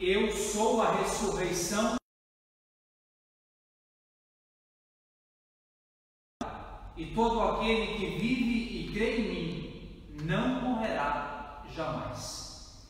Eu sou a ressurreição e todo aquele que vive e crê em mim não morrerá jamais.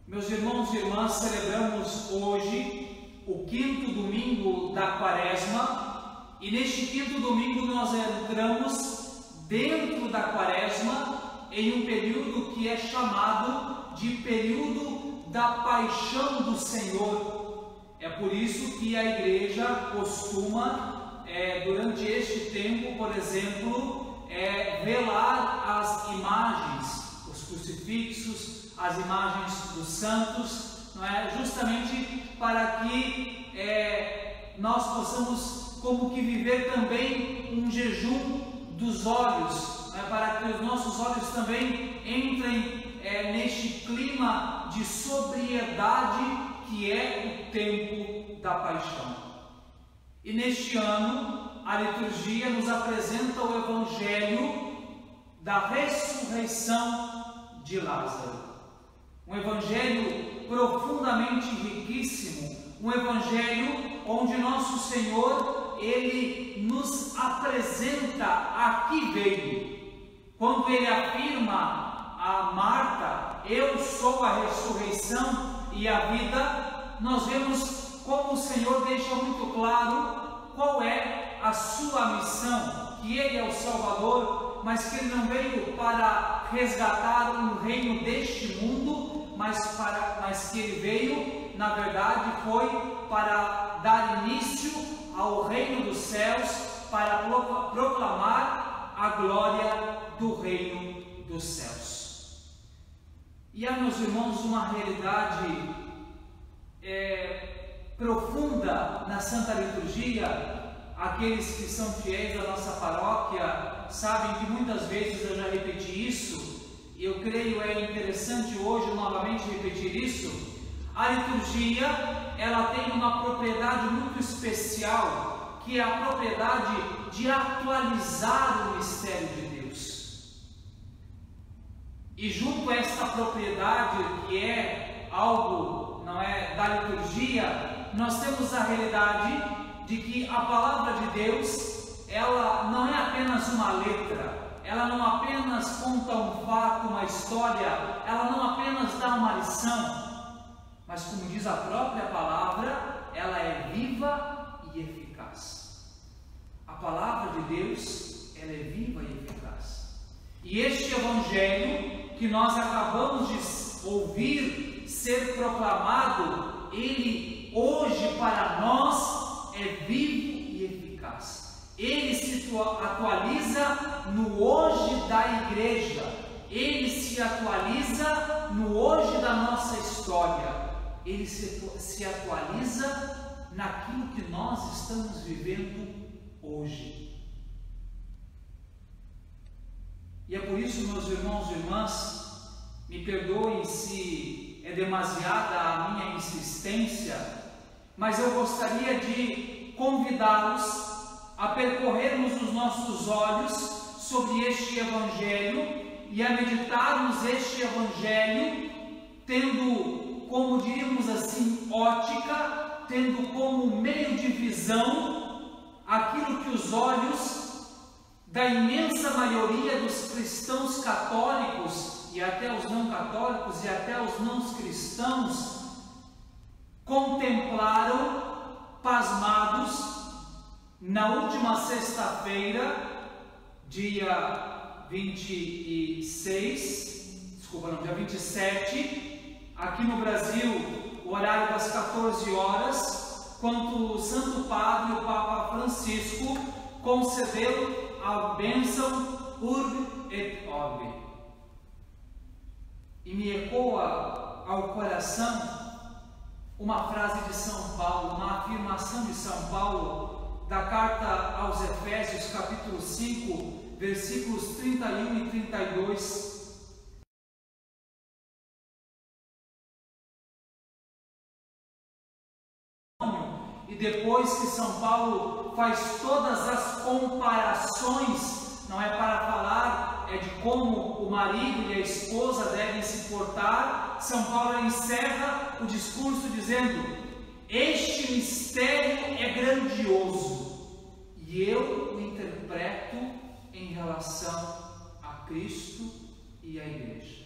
Meus irmãos e irmãs, celebramos hoje o 5º domingo da Quaresma, e neste 5º domingo nós entramos dentro da Quaresma em um período que é chamado de período da Paixão do Senhor. É por isso que a igreja costuma durante este tempo, por exemplo, velar as imagens, os crucifixos, as imagens dos santos, não é? Justamente para que nós possamos como que viver também um jejum dos olhos, não é? Para que os nossos olhos também entrem neste clima de sobriedade que é o tempo da paixão. E neste ano, a liturgia nos apresenta o Evangelho da ressurreição de Lázaro. Um Evangelho profundamente riquíssimo, um Evangelho onde nosso Senhor, Ele nos apresenta a que veio. Quando Ele afirma a Marta, eu sou a ressurreição e a vida, nós vemos como o Senhor deixa muito claro qual é a sua missão, que Ele é o Salvador, mas que Ele não veio para resgatar um reino deste mundo, mas que Ele veio, na verdade, foi para dar início ao reino dos céus, para proclamar a glória do reino dos céus. E há, meus irmãos, uma realidade profunda na Santa Liturgia. Aqueles que são fiéis da nossa paróquia sabem que muitas vezes eu já repeti isso, e eu creio interessante hoje novamente repetir isso. A liturgia, ela tem uma propriedade muito especial, que é a propriedade de atualizar o mistério de Deus. E junto a esta propriedade, que é algo da liturgia, nós temos a realidade de que a palavra de Deus, ela não é apenas uma letra, ela não apenas conta um fato, uma história, ela não apenas dá uma lição, mas como diz a própria palavra, ela é viva e eficaz. A palavra de Deus, ela é viva e eficaz. E este Evangelho que nós acabamos de ouvir ser proclamado, ele hoje para nós é vivo e eficaz. Ele se atualiza no hoje da igreja, ele se atualiza no hoje da nossa história, ele se atualiza naquilo que nós estamos vivendo hoje. E é por isso, meus irmãos e irmãs, me perdoem se é demasiada a minha insistência, mas eu gostaria de convidá-los a percorrermos os nossos olhos sobre este Evangelho e a meditarmos este Evangelho tendo, como diríamos assim, ótica, tendo como meio de visão aquilo que os olhos da imensa maioria dos cristãos católicos e até os não católicos e até os não cristãos contemplaram pasmados na última sexta-feira, dia 27, aqui no Brasil, o horário das 14 horas, quando o Santo Padre, o Papa Francisco, concedeu a bênção Urbi et Orbi. E me ecoa ao coração uma frase de São Paulo, uma afirmação de São Paulo, da carta aos Efésios, capítulo 5, versículos 31 e 32. E depois que São Paulo faz todas as comparações, não é para falar é de como o marido e a esposa devem se portar, São Paulo encerra o discurso dizendo: este mistério é grandioso e eu o interpreto em relação a Cristo e a Igreja.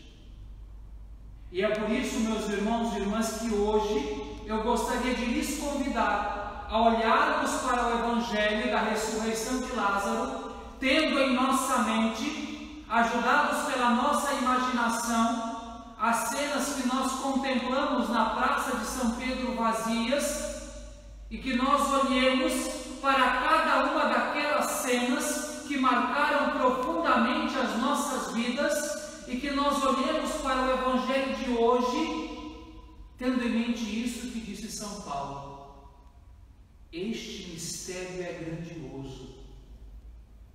E é por isso, meus irmãos e irmãs, que hoje eu gostaria de lhes convidar a olharmos para o Evangelho da ressurreição de Lázaro, tendo em nossa mente, ajudados pela nossa imaginação, as cenas que nós contemplamos na Praça de São Pedro vazias, e que nós olhemos para cada uma daquelas cenas que marcaram profundamente as nossas vidas, e que nós olhemos para o Evangelho de hoje, tendo em mente isso que disse São Paulo: este mistério é grandioso,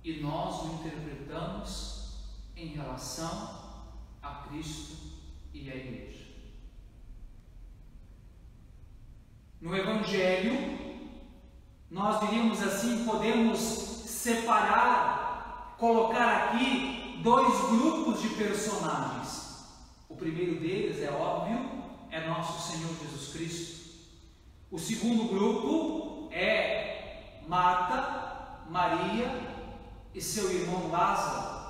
e nós o interpretamos em relação a Cristo e a Igreja. No Evangelho, nós diríamos assim, podemos separar, colocar aqui dois grupos de personagens. O primeiro deles, é óbvio, é nosso Senhor Jesus Cristo. O segundo grupo é Marta, Maria e seu irmão Lázaro,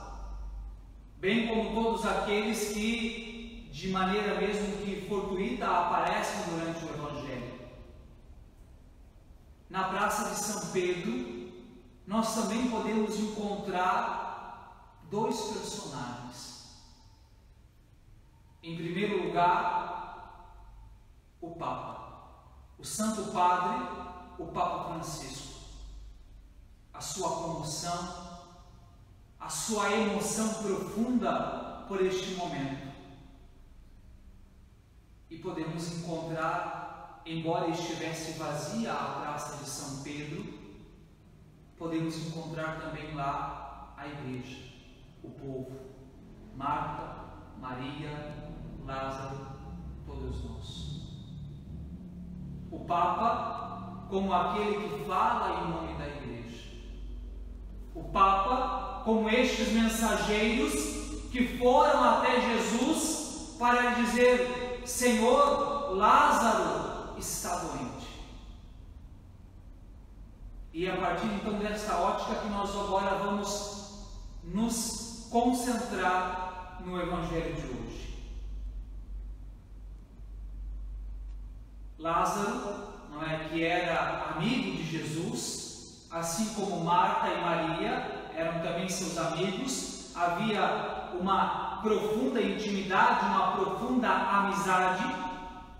bem como todos aqueles que, de maneira mesmo que fortuita, aparecem durante o Evangelho. Na Praça de São Pedro, nós também podemos encontrar dois personagens. Em primeiro lugar, o Papa, o Santo Padre, o Papa Francisco. A sua comoção, a sua emoção profunda por este momento. E podemos encontrar, embora estivesse vazia a Praça de São Pedro, podemos encontrar também lá a Igreja, o povo, Marta, Maria, Lázaro, todos nós. O Papa como aquele que fala em nome da Igreja. O Papa como estes mensageiros que foram até Jesus para lhe dizer: Senhor, Lázaro está doente. E é a partir então desta ótica que nós agora vamos nos concentrar no Evangelho de hoje. Lázaro, não é, que era amigo de Jesus, assim como Marta e Maria eram também seus amigos, havia uma profunda intimidade, uma profunda amizade.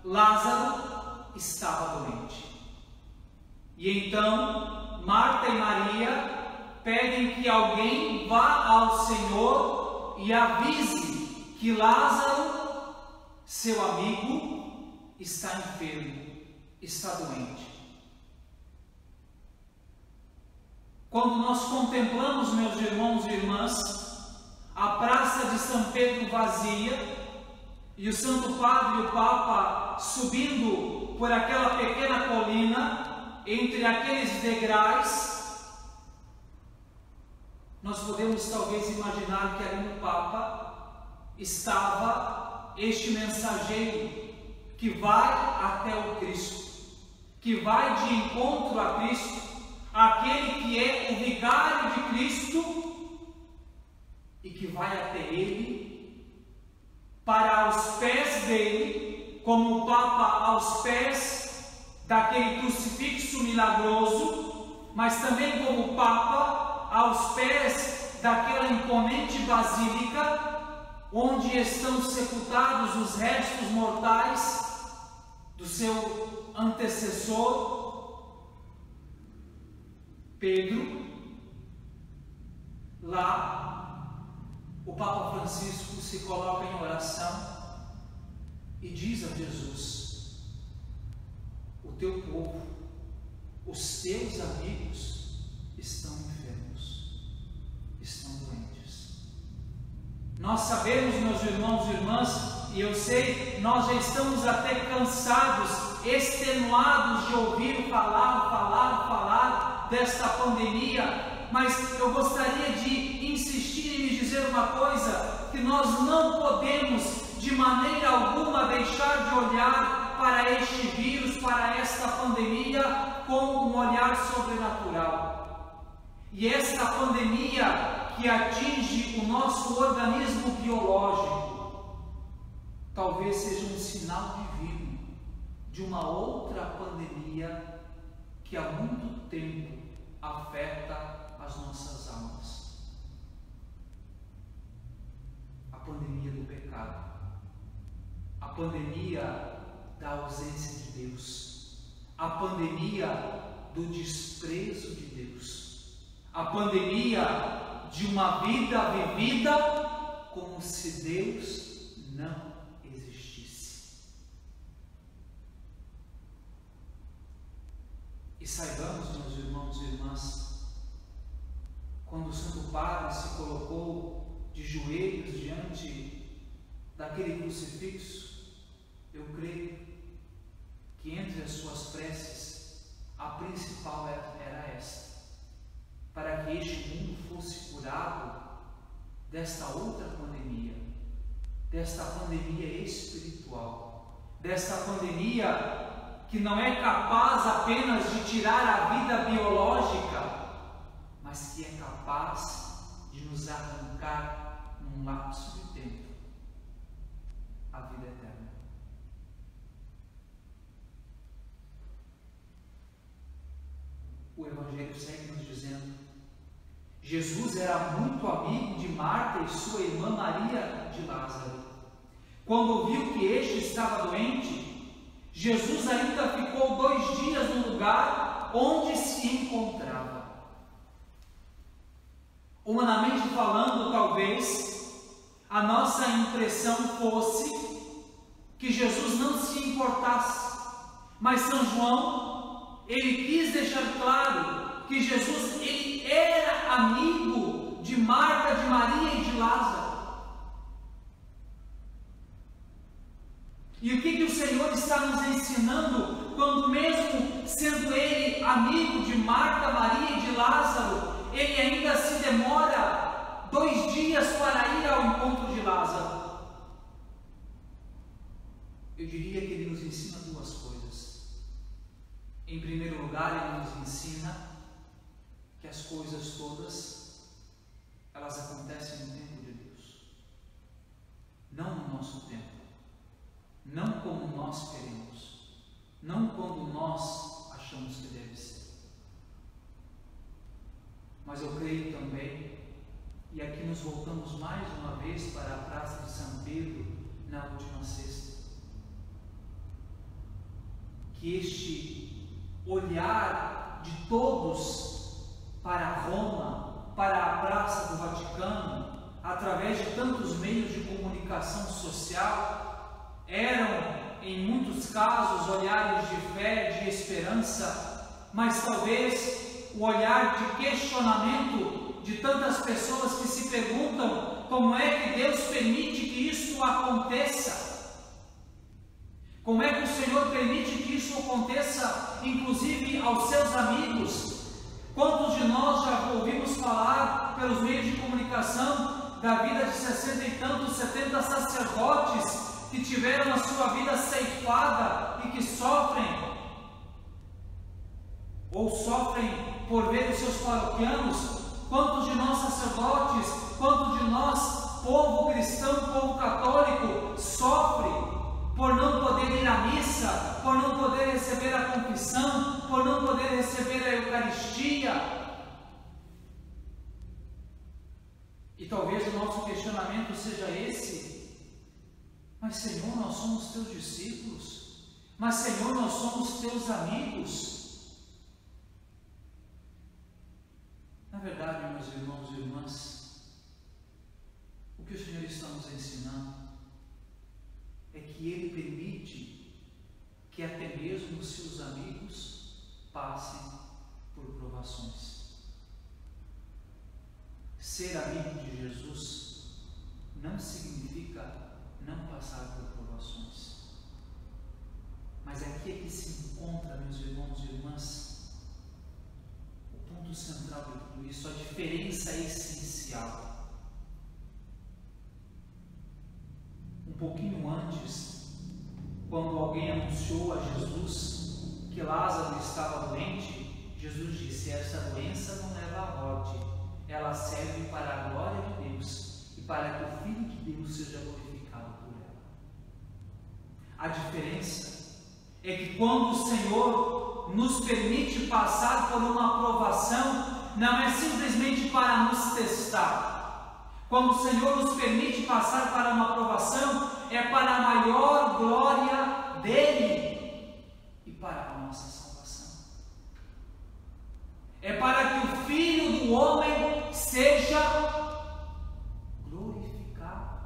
Lázaro estava doente. E então Marta e Maria pedem que alguém vá ao Senhor e avise que Lázaro, seu amigo, está enfermo, está doente. Quando nós contemplamos, meus irmãos e irmãs, a Praça de São Pedro vazia e o Santo Padre e o Papa subindo por aquela pequena colina, entre aqueles degraus, nós podemos talvez imaginar que ali no Papa estava este mensageiro que vai até o Cristo, que vai de encontro a Cristo, aquele que é o vigário de Cristo e que vai até Ele, para aos pés dele, como o Papa aos pés daquele crucifixo milagroso, mas também como Papa aos pés daquela imponente basílica, onde estão sepultados os restos mortais do seu antecessor, Pedro. Lá, o Papa Francisco se coloca em oração e diz a Jesus: o teu povo, os teus amigos estão enfermos, estão doentes. Nós sabemos, meus irmãos e irmãs, e eu sei, nós já estamos até cansados, extenuados de ouvir falar desta pandemia, mas eu gostaria de insistir em me dizer uma coisa, que nós não podemos de maneira alguma deixar de olhar para este vírus, para esta pandemia, com um olhar sobrenatural. E esta pandemia que atinge o nosso organismo biológico, talvez seja um sinal divino de uma outra pandemia que há muito tempo afeta as nossas almas. A pandemia do pecado, a pandemia da ausência de Deus, a pandemia do desprezo de Deus, a pandemia de uma vida vivida como se Deus não existisse. E saibamos, meus irmãos e irmãs, quando o Santo Padre se colocou de joelhos diante daquele crucifixo, eu creio que entre as suas preces, a principal era esta: para que este mundo fosse curado desta outra pandemia, desta pandemia espiritual, desta pandemia que não é capaz apenas de tirar a vida biológica, mas que é capaz de nos arrancar num lapso de tempo a vida eterna. O Evangelho segue nos dizendo: Jesus era muito amigo de Marta e sua irmã Maria de Lázaro. Quando viu que este estava doente, Jesus ainda ficou 2 dias no lugar onde se encontrava. Humanamente falando, talvez a nossa impressão fosse que Jesus não se importasse, mas São João, ele quis deixar claro que Jesus, ele era amigo de Marta, de Maria e de Lázaro. E o que o Senhor está nos ensinando, quando mesmo sendo ele amigo de Marta, Maria e de Lázaro, ele ainda se demora 2 dias para ir ao encontro de Lázaro? Eu diria que ele nos ensina 2 coisas. Em primeiro lugar, ele nos ensina que as coisas todas, elas acontecem no tempo de Deus, não no nosso tempo, não como nós queremos, não quando nós achamos que deve ser. Mas eu creio também, e aqui nos voltamos mais uma vez para a Praça de São Pedro na última sexta, que este olhar de todos para Roma, para a Praça do Vaticano, através de tantos meios de comunicação social, eram, em muitos casos, olhares de fé, de esperança, mas talvez o olhar de questionamento de tantas pessoas que se perguntam como é que Deus permite que isso aconteça. Como é que o Senhor permite que isso aconteça, inclusive aos seus amigos? Quantos de nós já ouvimos falar pelos meios de comunicação da vida de 60 e tantos, 70 sacerdotes que tiveram a sua vida ceifada e que sofrem, ou sofrem por ver os seus paroquianos? Quantos de nós sacerdotes, quantos de nós, povo cristão, povo católico, sofre por não poder ir à missa, por não poder receber a confissão, por não poder receber a Eucaristia? E talvez o nosso questionamento seja esse: mas Senhor, nós somos teus discípulos, mas Senhor, nós somos teus amigos. Na verdade, meus irmãos e irmãs, o que o Senhor está nos ensinando é que Ele permite que até mesmo os seus amigos passem por provações. Ser amigo de Jesus não significa não passar por provações. Mas aqui é que se encontra, meus irmãos e irmãs, o ponto ponto central de tudo isso, a diferença essencial. Um pouquinho antes, quando alguém anunciou a Jesus que Lázaro estava doente, Jesus disse: essa doença não leva à morte, ela serve para a glória de Deus e para que o Filho de Deus seja glorificado por ela. A diferença é que quando o Senhor nos permite passar por uma provação, não é simplesmente para nos testar. Quando o Senhor nos permite passar para uma provação, é para a maior glória dele e para a nossa salvação. É para que o Filho do homem seja glorificado.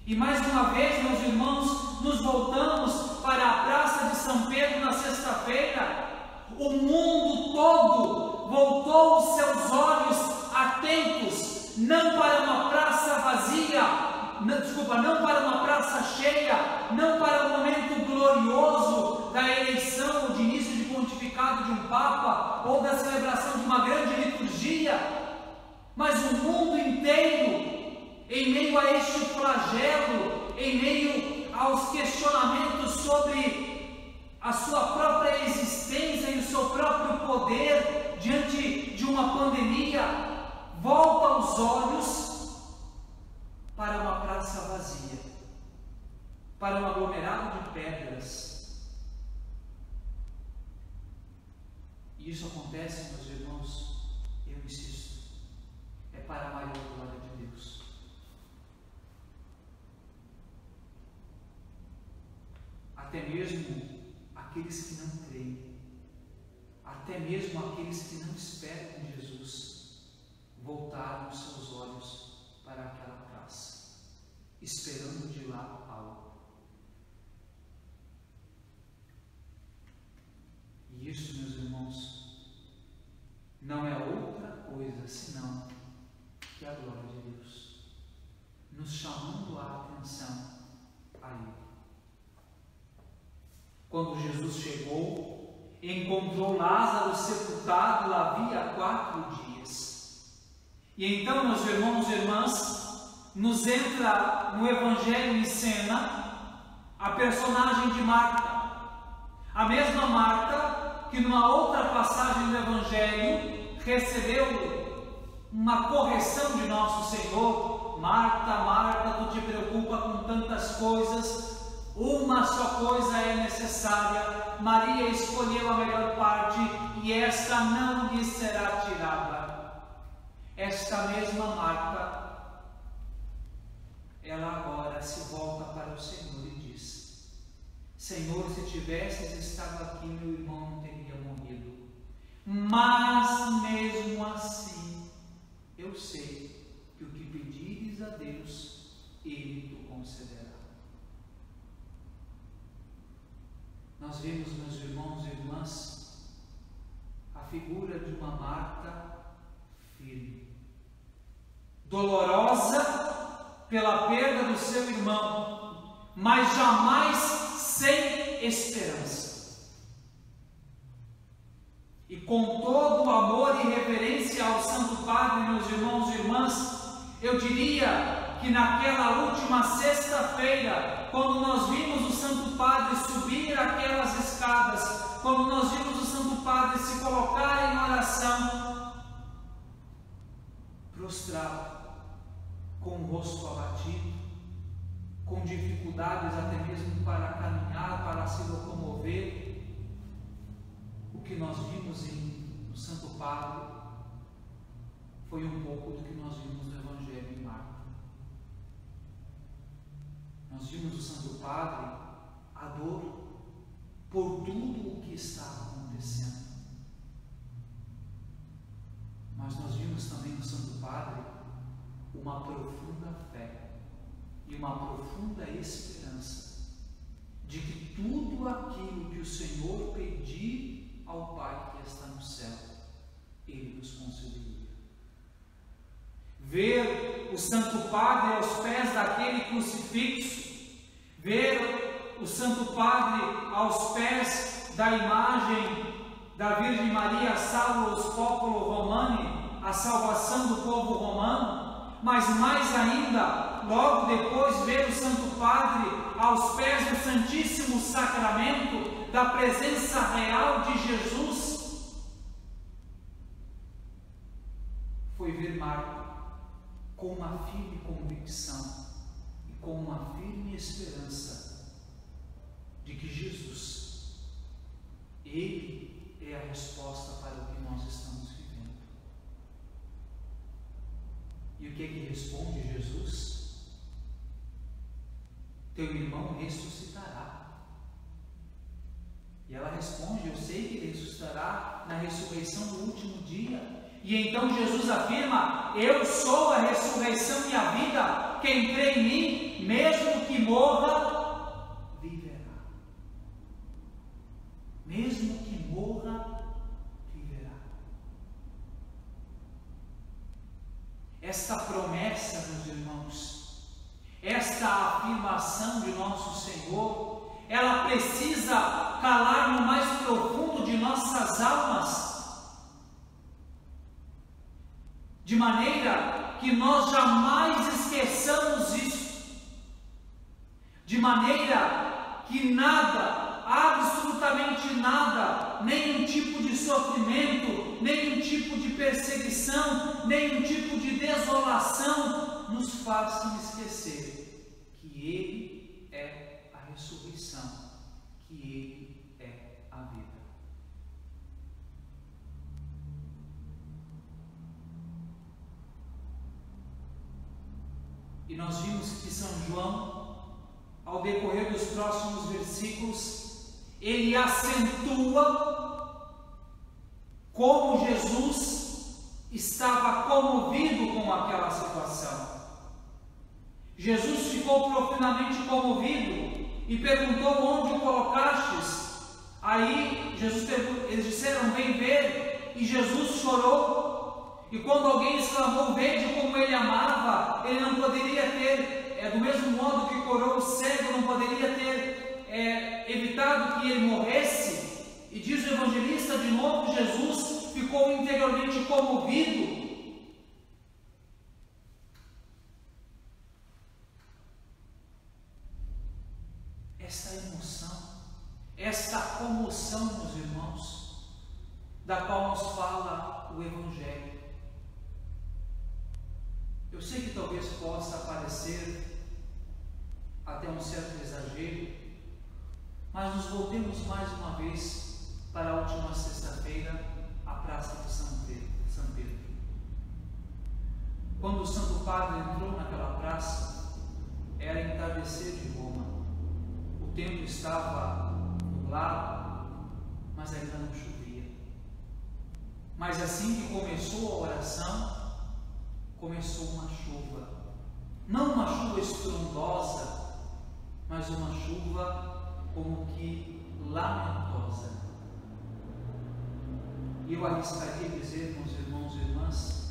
E mais uma vez, meus irmãos, nos voltamos para a Praça de São Pedro na sexta-feira. O mundo todo voltou os seus olhos atentos, não para uma praça vazia, não para uma praça cheia, não para o momento glorioso da eleição ou de início de pontificado de um Papa ou da celebração de uma grande liturgia, mas o mundo inteiro, em meio a este flagelo, em meio aos questionamentos sobre a sua própria existência e o seu próprio poder diante de uma pandemia, volta os olhos para uma praça vazia, para um aglomerado de pedras. E isso acontece, meus irmãos, eu insisto, é para a maior glória de Deus. Até mesmo aqueles que não creem, até mesmo aqueles que não esperam em Jesus, voltaram os seus olhos para aquela praça, esperando de lá algo. E isso, meus irmãos, não é outra coisa senão que a glória de Deus, nos chamando a atenção a Ele. Quando Jesus chegou, encontrou Lázaro sepultado havia 4 dias. E então, meus irmãos e irmãs, nos entra no Evangelho em cena a personagem de Marta. A mesma Marta que numa outra passagem do Evangelho recebeu uma correção de nosso Senhor: Marta, Marta, tu te preocupa com tantas coisas, uma só coisa é necessária, Maria escolheu a melhor parte e esta não lhe será tirada. Esta mesma Marta, ela agora se volta para o Senhor e diz: Senhor, se tivesses estado aqui, meu irmão não teria morrido. Mas mesmo assim, eu sei que o que pedires a Deus, Ele te concederá. Nós vemos, meus irmãos e irmãs, a figura de uma Marta firme, dolorosa pela perda do seu irmão, mas jamais sem esperança. E com todo o amor e reverência ao Santo Padre, meus irmãos e irmãs, eu diria que naquela última sexta-feira, quando nós vimos o Santo Padre subir aquelas escadas, quando nós vimos o Santo Padre se colocar em oração, prostrado, com o rosto abatido, com dificuldades até mesmo para caminhar, para se locomover, o que nós vimos no Santo Padre foi um pouco do que nós vimos no Evangelho em Marcos. Nós vimos o Santo Padre a dor por tudo o que está acontecendo. Mas nós vimos também no Santo Padre uma profunda fé e uma profunda esperança de que tudo aquilo que o Senhor pedir ao Pai que está no céu, Ele nos concederia. Ver o Santo Padre aos pés daquele crucifixo, ver o Santo Padre aos pés da imagem da Virgem Maria Salus Populo Romani, a salvação do povo romano, mas mais ainda, logo depois ver o Santo Padre aos pés do Santíssimo Sacramento, da presença real de Jesus, foi ver Marta com uma firme convicção e com uma firme esperança de que Jesus, Ele é a resposta para o que nós estamos vivendo. E o que é que responde Jesus? Teu irmão ressuscitará. E ela responde: eu sei que ele ressuscitará na ressurreição do último dia. E então Jesus afirma: eu sou a ressurreição e a vida, quem crê em mim, mesmo que morra, viverá. Mesmo que morra, viverá. Esta promessa, meus irmãos, esta afirmação de nosso Senhor, ela precisa calar no mais profundo de nossas almas, de maneira que nós jamais esqueçamos isso, de maneira que nada, absolutamente nada, nenhum tipo de sofrimento, nenhum tipo de perseguição, nenhum tipo de desolação nos façam esquecer que Ele é a ressurreição, que Ele é a vida. E nós vimos que São João, ao decorrer dos próximos versículos, ele acentua como Jesus estava comovido com aquela situação. Jesus ficou profundamente comovido e perguntou: onde o colocastes? Aí eles disseram: vem ver. E Jesus chorou. E quando alguém exclamou: vede como ele amava, ele não poderia ter, do mesmo modo que curou o cego, não poderia ter evitado que ele morresse. E diz o evangelista de novo: Jesus ficou interiormente comovido. Esta emoção, esta comoção, meus irmãos, da qual nos fala o Evangelho. Eu sei que talvez possa parecer até um certo exagero, mas nos voltemos mais uma vez para a última sexta-feira, a Praça de São Pedro. Quando o Santo Padre entrou naquela praça, era entardecer de Roma. O tempo estava nublado, mas ainda não chovia. Mas assim que começou a oração, começou uma chuva. Não uma chuva estrondosa, mas uma chuva como que lamentosa. E eu arriscaria dizer, meus irmãos e irmãs,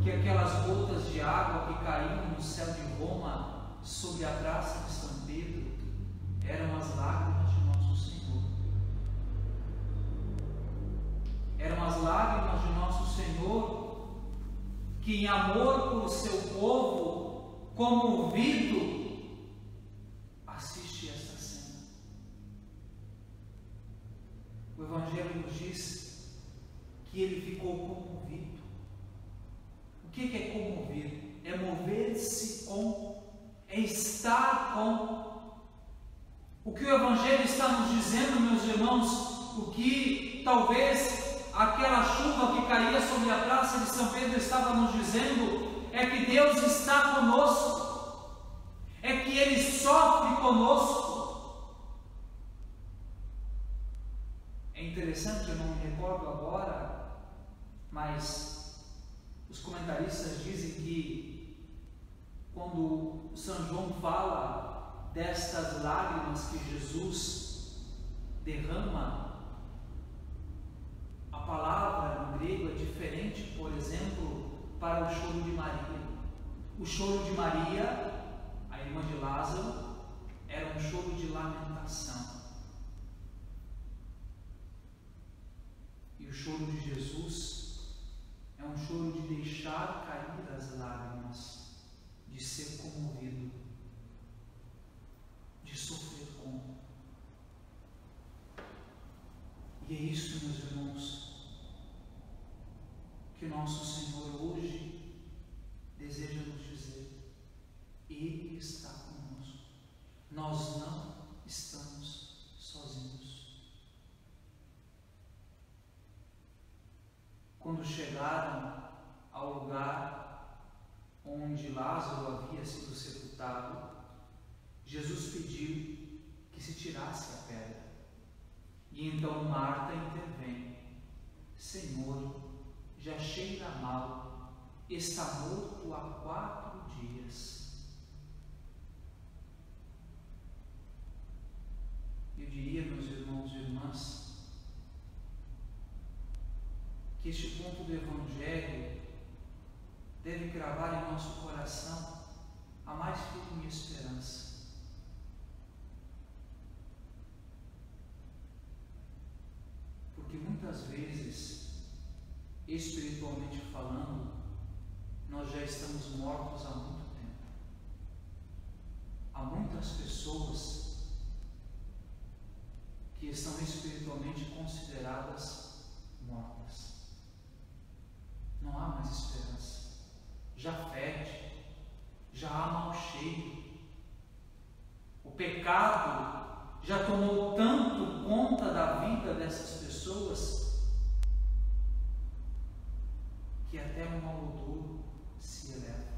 que aquelas gotas de água que caíam no céu de Roma sobre a praça de São Pedro eram as lágrimas de nosso Senhor. Eram as lágrimas de nosso Senhor, que em amor por seu povo, comovido, assiste esta cena. O Evangelho nos diz que ele ficou comovido. O que é comover? É mover-se com, é estar com. O que o Evangelho está nos dizendo, meus irmãos, o que talvez aquela chuva que caía sobre a praça de São Pedro estava nos dizendo, é que Deus está conosco, é que Ele sofre conosco. É interessante, eu não me recordo agora, mas os comentaristas dizem que quando São João fala destas lágrimas que Jesus derrama, a palavra no grego é diferente, por exemplo, para o choro de Maria. O choro de Maria, a irmã de Lázaro, era um choro de lamentação. E o choro de Jesus é um choro de deixar cair as lágrimas, de ser comovido, de sofrer com. E é isso, meus irmãos, que nosso Senhor hoje deseja nos dizer. Ele está conosco. Nós não estamos sozinhos. Quando chegaram ao lugar onde Lázaro havia sido sepultado, Jesus pediu que se tirasse a pedra. E então Marta intervém: Senhor, já cheira mal, está morto há 4 dias. Eu diria, meus irmãos e irmãs, que este ponto do Evangelho deve gravar em nosso coração a mais firme esperança. Porque muitas vezes, espiritualmente falando, nós já estamos mortos há muito tempo. Há muitas pessoas que estão espiritualmente consideradas mortas. Não há mais esperança. Já fede, já há mau cheiro. O pecado já tomou tanto conta da vida dessas pessoas que até o mau odor se eleva.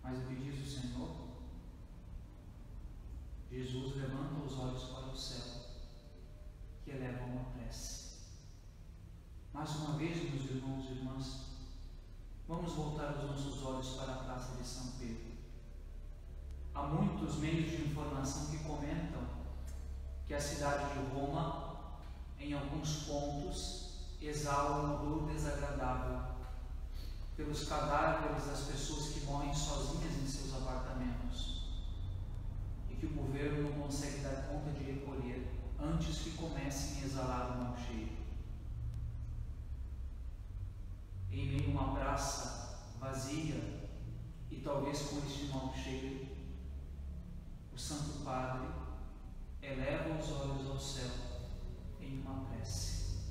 Mas o que diz o Senhor? Jesus levanta os olhos para o céu e eleva uma prece. Mais uma vez, meus irmãos e irmãs, vamos voltar os nossos olhos para a Praça de São Pedro. Há muitos meios de informação que comentam que a cidade de Roma, em alguns pontos, exala um odor desagradável pelos cadáveres das pessoas que morrem sozinhas em seus apartamentos e que o governo não consegue dar conta de recolher antes que comecem a exalar o mau cheiro. Em meio a uma praça vazia e talvez com este mau cheiro, o Santo Padre eleva os olhos ao céu em uma prece.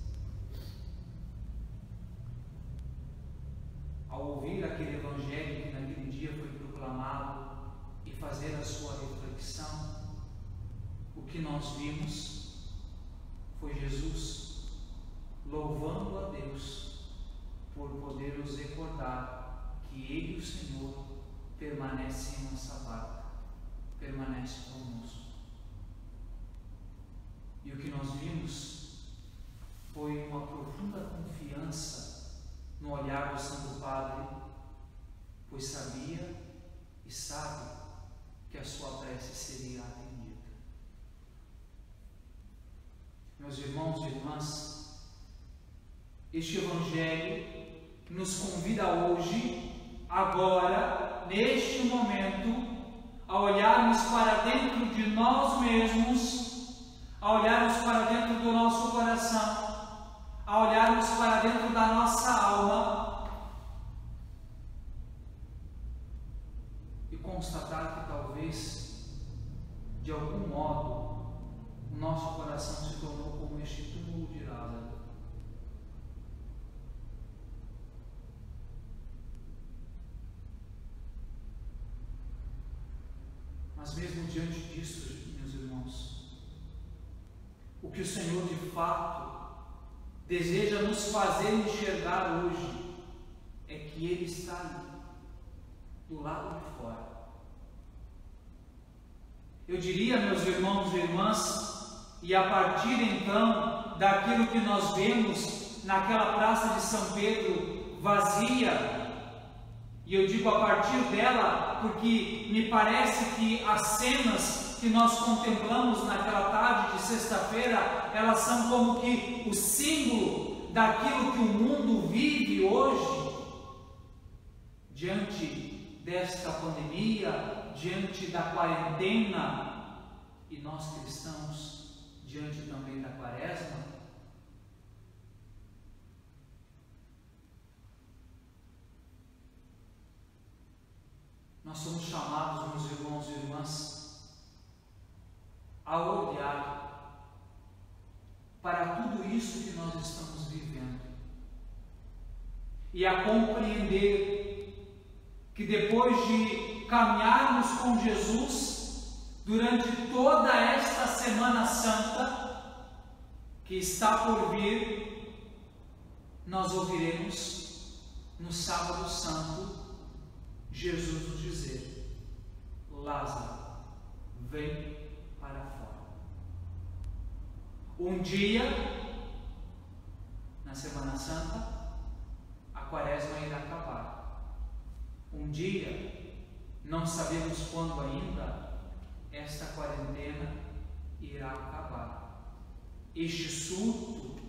Ao ouvir aquele evangelho que naquele dia foi proclamado e fazer a sua reflexão, o que nós vimos foi Jesus louvando a Deus por poder nos recordar que Ele, o Senhor, permanece em nossa barca, permanece conosco. E o que nós vimos foi uma profunda confiança no olhar do Santo Padre, pois sabia e sabe que a sua prece seria atendida. Meus irmãos e irmãs, este Evangelho nos convida hoje, agora, neste momento, a olharmos para dentro de nós mesmos, a olharmos para dentro do nosso coração, a olharmos para dentro da nossa alma e constatar que talvez, de algum modo, o nosso coração se tornou como este túmulo de Lázaro. Mas mesmo diante disso, meus irmãos, o que o Senhor de fato deseja nos fazer enxergar hoje é que Ele está ali, do lado de fora. Eu diria, meus irmãos e irmãs, e a partir então daquilo que nós vemos naquela Praça de São Pedro vazia, e eu digo a partir dela porque me parece que as cenas que nós contemplamos naquela tarde de sexta-feira, elas são como que o símbolo daquilo que o mundo vive hoje, diante desta pandemia, diante da quarentena, e nós cristãos, diante também da Quaresma, nós somos chamados, meus irmãos e irmãs, a olhar para tudo isso que nós estamos vivendo e a compreender que depois de caminharmos com Jesus durante toda esta Semana Santa que está por vir, nós ouviremos no Sábado Santo Jesus nos dizer: Lázaro, vem para fora. Um dia, na Semana Santa, a Quaresma irá acabar. Um dia, não sabemos quando ainda, esta quarentena irá acabar. Este surto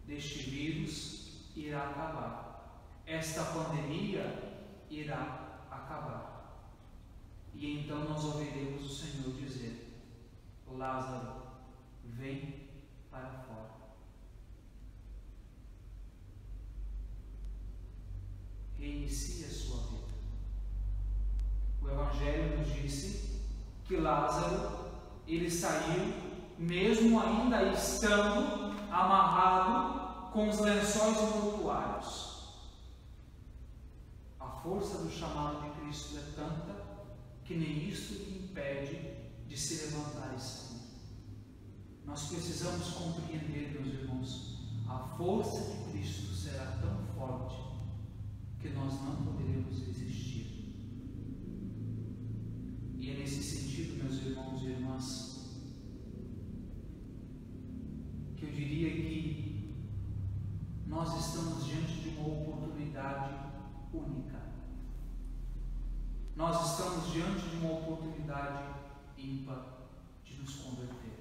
deste vírus irá acabar. Esta pandemia irá acabar. E então nós ouviremos o Senhor dizer: Lázaro, vem para fora. Reinicie a sua vida. O Evangelho nos disse que Lázaro, ele saiu, mesmo ainda estando amarrado com os lençóis mortuários. A força do chamado de Cristo é tanta que nem isso lhe impede de se levantar e sair. Nós precisamos compreender, meus irmãos, a força de Cristo será tão forte que nós não poderemos resistir. E é nesse sentido, meus irmãos e irmãs, que eu diria que nós estamos diante de uma oportunidade única. Nós estamos diante de uma oportunidade ímpar de nos converter.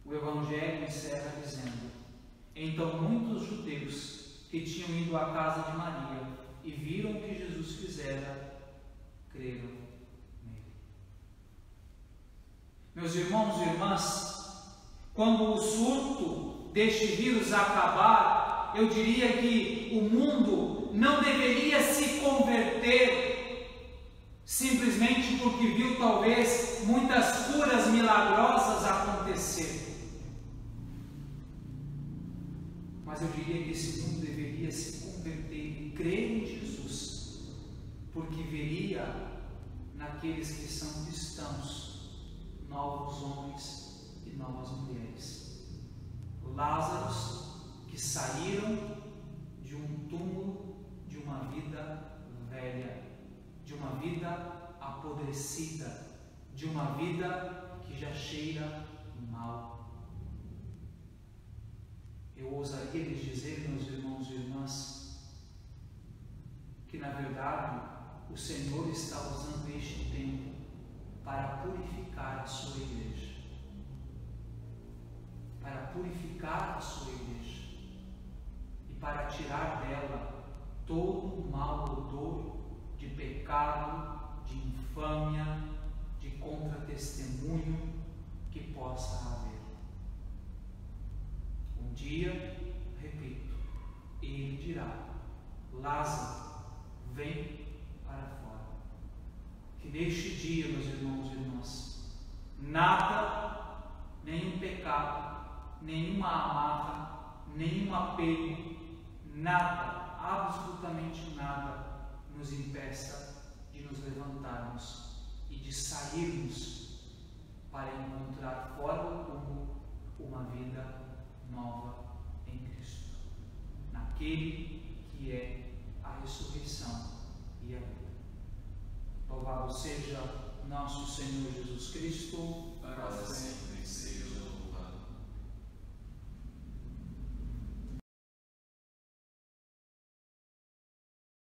O Evangelho encerra dizendo: então muitos judeus que tinham ido à casa de Maria e viram o que Jesus fizera, creram nele. Meus irmãos e irmãs, quando o surto deste vírus acabar, eu diria que o mundo não deveria se converter simplesmente porque viu talvez muitas curas milagrosas acontecer. Mas eu diria que esse mundo deveria se converter e crer em Jesus, porque veria naqueles que são cristãos novos homens e novas mulheres. Lázaros que saíram de um túmulo, de uma vida velha, de uma vida apodrecida, de uma vida que já cheira mal. Eu ousaria lhes dizer, meus irmãos e irmãs, que na verdade o Senhor está usando este tempo para purificar a sua igreja. Para purificar a sua igreja e para tirar dela todo o mau odor de pecado, de infâmia, de contra-testemunho que possa haver. Um dia, repito, ele dirá: Lázaro, vem para fora. Que neste dia, meus irmãos e irmãs, nada, nenhum pecado, nenhuma amarra, nenhum apego, nada, absolutamente nada, nos impeça de nos levantarmos e de sairmos para encontrar fora do túmulo uma vida nova em Cristo, naquele que é a ressurreição e a vida. Louvado seja nosso Senhor Jesus Cristo, para sempre.